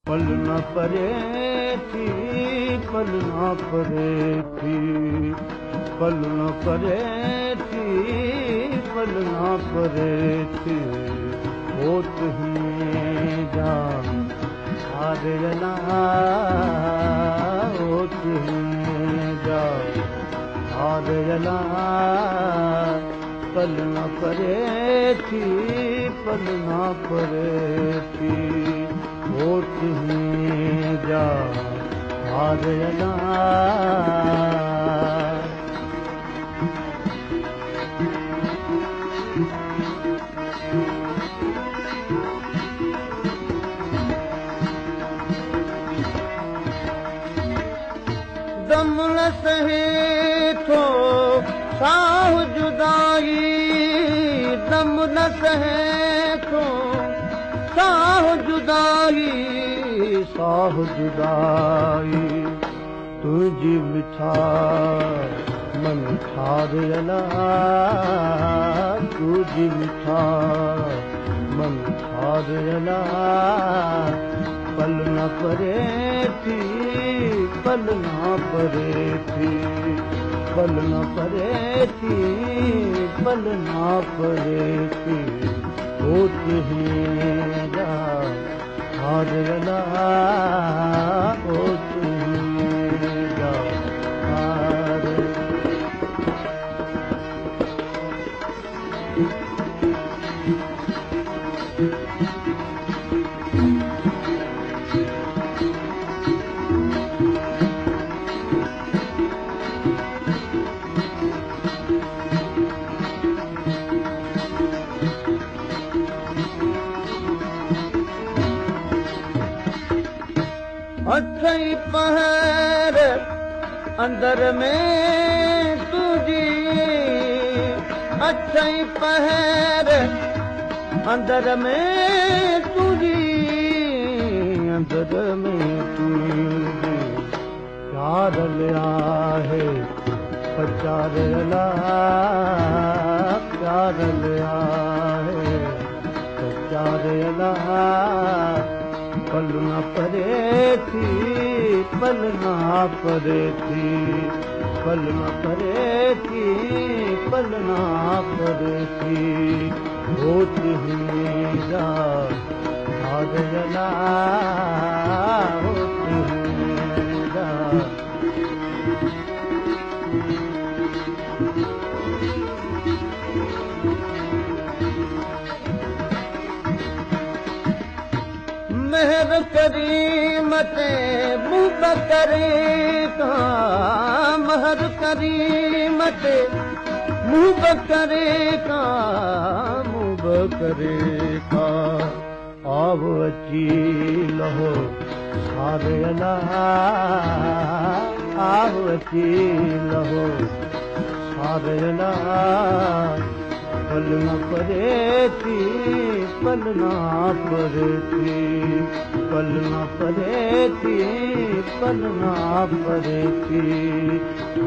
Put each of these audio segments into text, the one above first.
पल न परे थी, पल न परे थी, पल न परे थी, पल न परे थी, होत ही जा आदरना, होत ही जा आदरना, पल न परे थी, पल न परे थी, होत ही जा आदरना। दम न सहे थो साह जुदाई, दम न सहे थो साह जुदाई, साह जुदाई, तुझी मिठा मन ठारयला, तुझी मिठा मन ठारयला, पल न परे थी, पल न परे थी, पल न परे थी, पल न परे थी, होत ही जा आदरना, होत ही जा आदरना। अठई पहर अंदर में तुझी, अठई पहर अंदर में तुझी, अंदर में तुझी, प्यार लिया है पचारला, प्यार लिया है पचारला, पल न परे थी, पल न परे थी, पल न परे थी, पल न परे थी, होत ही जा आदरना, होत ही जा। मेहर करीमते मुबकरे का, महर करीमते मुबकरे का, मुबकरे का, आव अची लहो सारयला, आव अची लहो सारयला, पल न परे थी, पल न परे थी, पल न परे थी, पल न परे थी,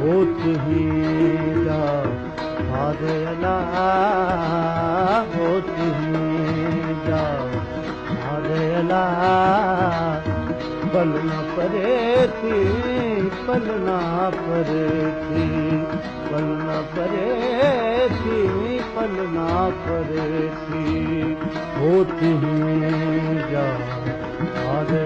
होत ही जा आदरना, होत ही जा आदरना, पल न परे थी, पल न परे थी, पल न परे थी, पल न परे थी, होत ही जा आदरना।